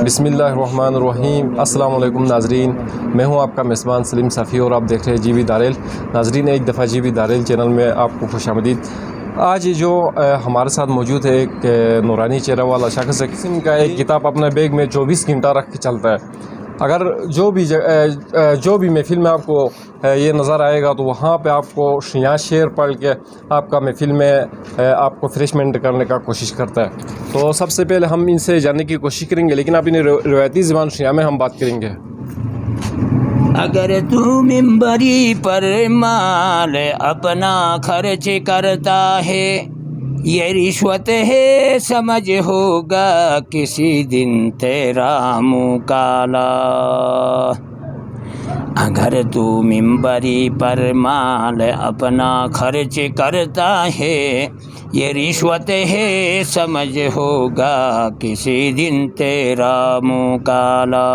بسم اللہ الرحمن الرحیم۔ السلام علیکم ناظرین، میں ہوں آپ کا میزبان سلیم صفی اور آپ دیکھ رہے ہیں جی وی داریل۔ ناظرین، ایک دفعہ جی وی داریل چینل میں آپ کو خوش آمدید۔ آج جو ہمارے ساتھ موجود ہے ایک نورانی چہرہ والا شخص ہے، قسم کا ایک کتاب اپنے بیگ میں 24 گھنٹہ رکھ کے چلتا ہے۔ اگر جو بھی محفل میں آپ کو یہ نظر آئے گا تو وہاں پہ آپ کو شیعہ شعر پڑھ کے آپ کا محفل میں آپ کو فریشمنٹ کرنے کا کوشش کرتا ہے۔ تو سب سے پہلے ہم ان سے جاننے کی کوشش کریں گے، لیکن اپنی روایتی زبان شیعہ میں ہم بات کریں گے۔ اگر تو منبری پر مال اپنا خرچ کرتا ہے، یہ رشوت ہے سمجھ ہوگا کسی دن تیرا منہ کالا۔ اگر تو منبری پر مال اپنا خرچ کرتا ہے، یہ رشوت ہے سمجھ ہوگا کسی دن تیرا منہ کالا۔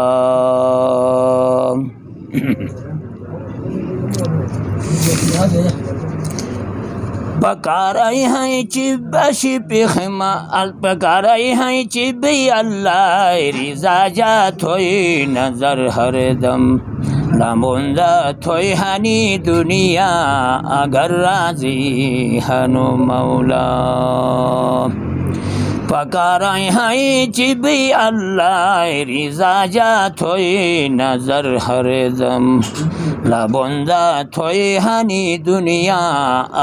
پکارای ہیں چبش پخما پکارای ہیں چبی اللہ رضا جا تھوئی نظر ہر دم لموندا تھوئی ہنی دنیا اگر راضی ہنو مولا۔ پکارای ہیں چبی اللہ رضا جا تھوئی نظر ہر دم لبوندا تھوئی ہنی دنیا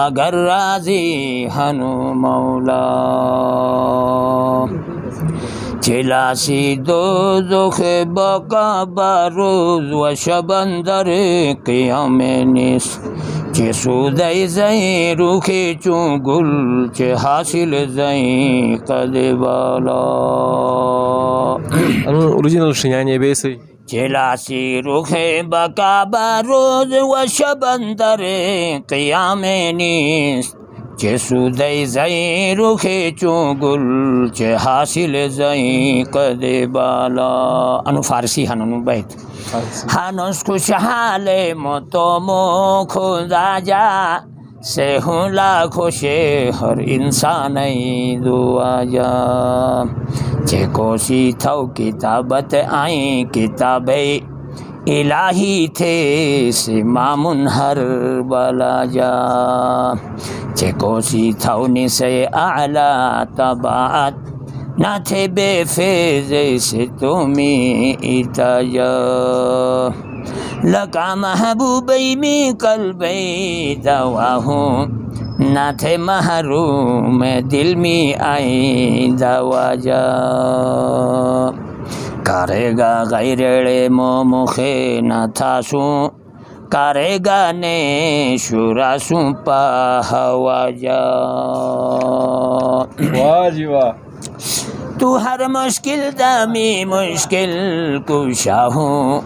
اگر راضی ہنو مولا۔ چلاسی دوزخ بقا بروز و شب اندر قیام نیست، چه سودای زئی روخ چون گل چه حاصل زئی قد بالا۔ اوریجنل شیعہ بیسی چلاسی رخ بقا بروز و شب اندر قیام نیست، چه سودای زئی رخ چون گل چه حاصل زئی قد بالا۔ انو فارسی هنونو بیت هنوز خوشحال متومو خدا جا سے ہوں لاکھوش ہر انسان دعا جا، چه کوشی تھو کتابت آئیں کتاب الہی تھے سے مامن ہر بلا جا، چه کوشی تھو نسے اعلی طباعت نہ تھے بے فیض سے تمہیں اتجا، لکا محبوبی میں قلبی دوا ہوں نہ تھے محروم دل میں آئی دوا جا، کرے گا غیر مو مخے نہ تھا سوں کرے گا نے شورا سوں پا ہوا جا۔ واہ جی واہ۔ تو ہر مشکل دمی مشکل کشا ہوں،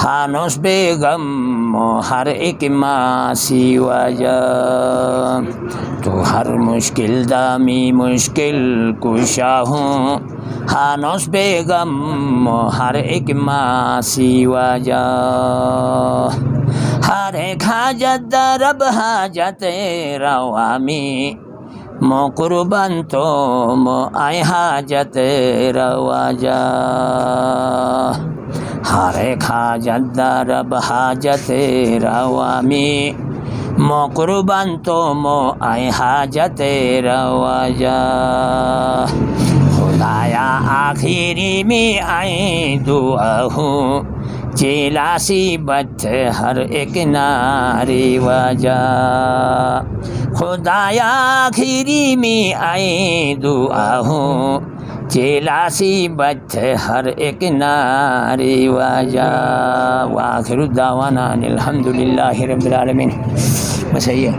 ہانوس بیگم ہر ایک ماں سی وجہ، تو ہر مشکل دمی مشکل کشا ہوں، ہانوس بیگم ہر ایک ماں سی وجہ، ہر ایک حاجت درب حاجت روامی مو قربان تو مو آئی حاجت روا جا، ہر ایک حاجت درب حاجت روامی مو قربان تو مو آئی حاجت روا جا، خدایا آخری میں آئی دعا ہوں چلاسی بت ہر ایک ناری وجہ، خدایا آخری میں آئی دعا ہوں چلاسی بت ہر ایک ناری وجہ۔ وآخر دعوانا الحمدللہ رب العالمین۔ بس یہ